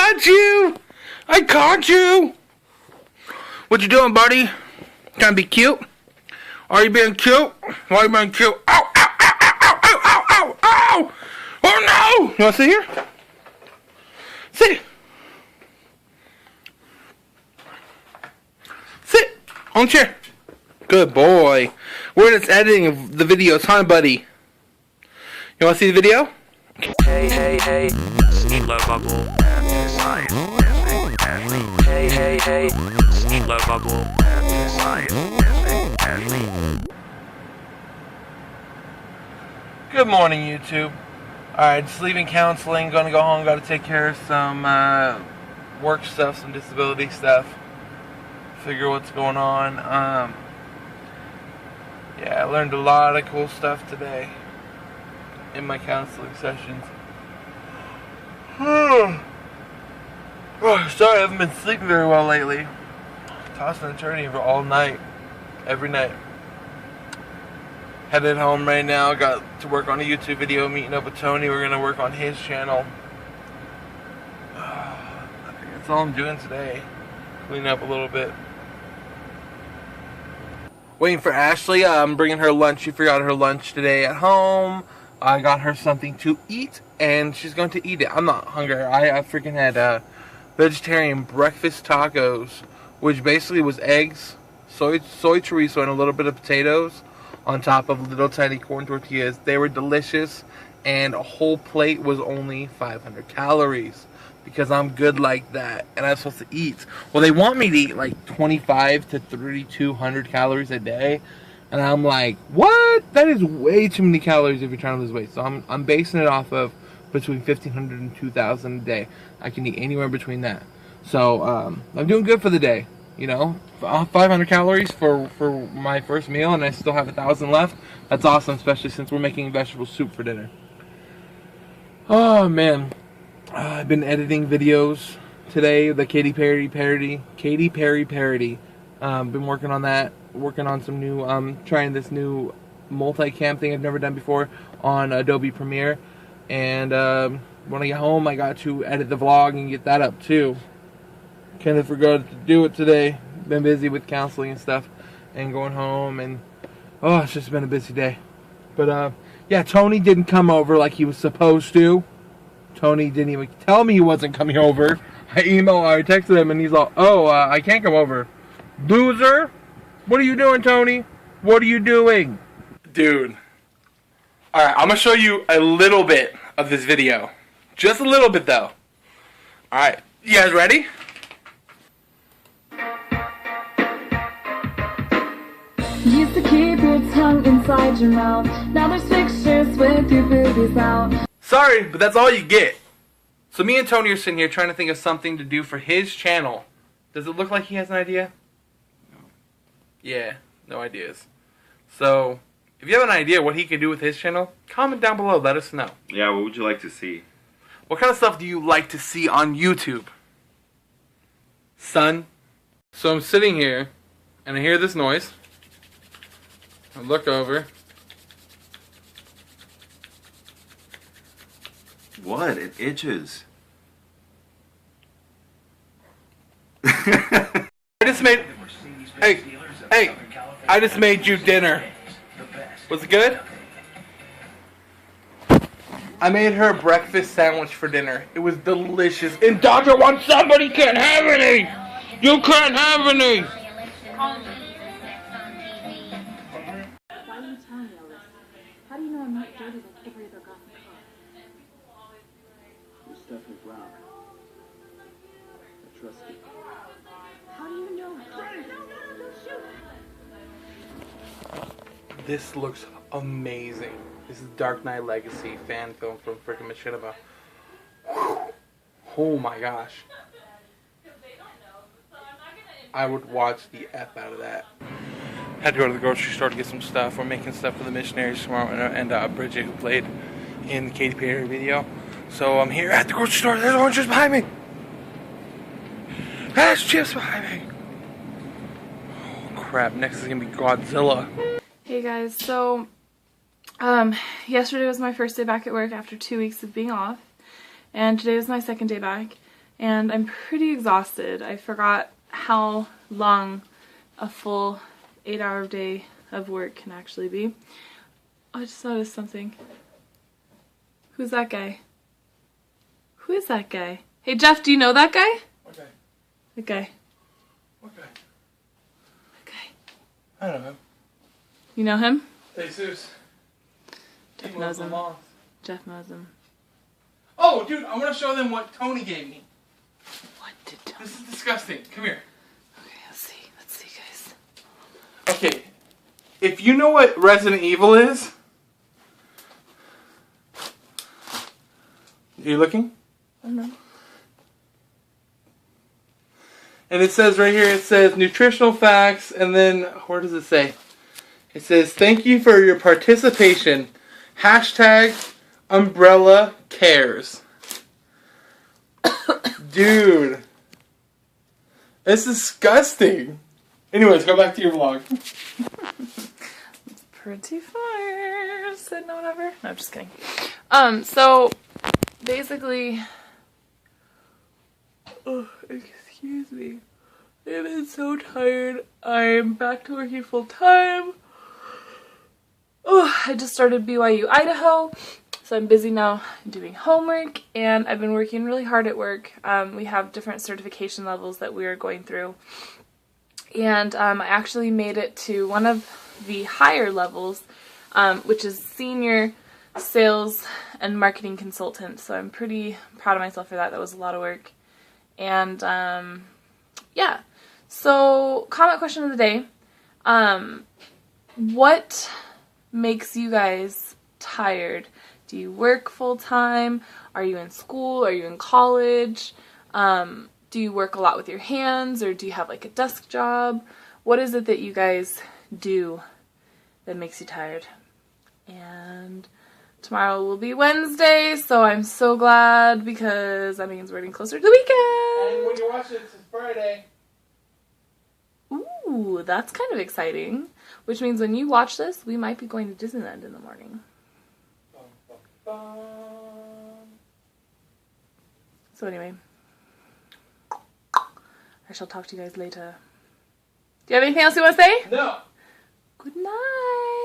caught you! I caught you! What you doing, buddy? Trying to be cute? Are you being cute? Why are you being cute? Ow, ow, ow, ow, ow, ow, ow, ow, ow! Oh no! You wanna sit here? Sit! Sit! On the chair. Good boy. We're just editing the videos, huh, buddy? You wanna see the video? Hey, hey, hey. Slow bubble. Hey, hey, hey. Slow bubble. Good morning, YouTube. Alright, just leaving counseling, gonna go home, gotta take care of some work stuff, some disability stuff. Figure what's going on. Yeah, I learned a lot of cool stuff today in my counseling sessions. Oh, sorry, I haven't been sleeping very well lately. Tossing and turning for all night, every night. Headed home right now, got to work on a YouTube video, meeting up with Tony. We're gonna work on his channel. I think that's all I'm doing today. Clean up a little bit. Waiting for Ashley. I'm bringing her lunch. She forgot her lunch today at home. I got her something to eat, and she's going to eat it. I'm not hungry. I freaking had vegetarian breakfast tacos, which basically was eggs, soy chorizo, and a little bit of potatoes on top of little tiny corn tortillas. They were delicious, and a whole plate was only 500 calories because I'm good like that, and I'm supposed to eat. Well, they want me to eat like 25 to 3,200 calories a day, and I'm like, what? That is way too many calories if you're trying to lose weight. So I'm basing it off of between 1,500 and 2,000 a day. I can eat anywhere between that. So I'm doing good for the day. You know, 500 calories for my first meal, and I still have 1,000 left. That's awesome, especially since we're making vegetable soup for dinner. Oh man, I've been editing videos today. The Katy Perry parody. Been working on that. Working on some new. Trying this new multi-cam thing I've never done before on Adobe Premiere. And when I get home, I got to edit the vlog and get that up too. Kind of forgot to do it today. Been busy with counseling and stuff, and going home, and oh, it's just been a busy day. But yeah, Tony didn't come over like he was supposed to. Tony didn't even tell me he wasn't coming over. I texted him, and he's all, "Oh, I can't come over." Loser! What are you doing, Tony? What are you doing, dude? All right, I'm gonna show you a little bit of this video, just a little bit though. All right, you guys ready? Used to keep your tongue inside your mouth. Now there's pictures with your boobies out. Sorry, but that's all you get. So me and Tony are sitting here trying to think of something to do for his channel. Does it look like he has an idea? No. Yeah, no ideas. So, if you have an idea what he can do with his channel, comment down below, let us know. Yeah, what would you like to see? What kind of stuff do you like to see on YouTube? Son? So I'm sitting here, and I hear this noise. I look over. What? It itches. I just made... Hey, I just made you dinner. Was it good? I made her a breakfast sandwich for dinner. It was delicious. And Dr. wants somebody can't have any! You can't have any! How do you know I'm not dirty like every other goth in the car? You're Stephanie Brown. I trust you. How do you know? No, don't shoot! This looks amazing. This is Dark Knight Legacy fan film from freaking Machinima. Oh my gosh. I would watch the F out of that. Had to go to the grocery store to get some stuff. We're making stuff for the missionaries tomorrow, and Bridget, who played in the Katy Perry video. So I'm here at the grocery store. There's oranges behind me. There's chips behind me. Oh crap! Next is gonna be Godzilla. Hey guys, so yesterday was my first day back at work after 2 weeks of being off, and today was my second day back. and I'm pretty exhausted. I forgot how long a full 8-hour day of work can actually be. Oh, I just noticed something. Who's that guy? Who is that guy? Hey Jeff, do you know that guy? Okay. That guy. Okay. That guy. I don't know. You know him? Jesus. Jeff knows him. Jeff knows him. Oh, dude, I want to show them what Tony gave me. What did Tony? This is disgusting. Come here. Okay, let's see. Let's see, guys. Okay. If you know what Resident Evil is... Are you looking? I don't know. And it says right here, it says nutritional facts, and then, where does it say? It says, thank you for your participation. Hashtag umbrella cares. Dude. It's disgusting. Anyways, go back to your vlog. Pretty fire. Said no, whatever. No, I'm just kidding. So, basically... Oh, excuse me. I've been so tired. I'm back to working full time. Oh, I just started BYU Idaho, so I'm busy now doing homework, and I've been working really hard at work. We have different certification levels that we are going through, and I actually made it to one of the higher levels, which is senior sales and marketing consultant, so I'm pretty proud of myself for that. That was a lot of work. And yeah, so comment question of the day. What makes you guys tired? Do you work full time? Are you in school? Are you in college? Do you work a lot with your hands, or do you have like a desk job? What is it that you guys do that makes you tired? And tomorrow will be Wednesday, so I'm so glad because that means we're getting closer to the weekend. And when you watch it, it's Friday. Ooh, that's kind of exciting. Which means when you watch this, we might be going to Disneyland in the morning. Bum, bum, bum. So anyway, I shall talk to you guys later. Do you have anything else you want to say? No. Good night.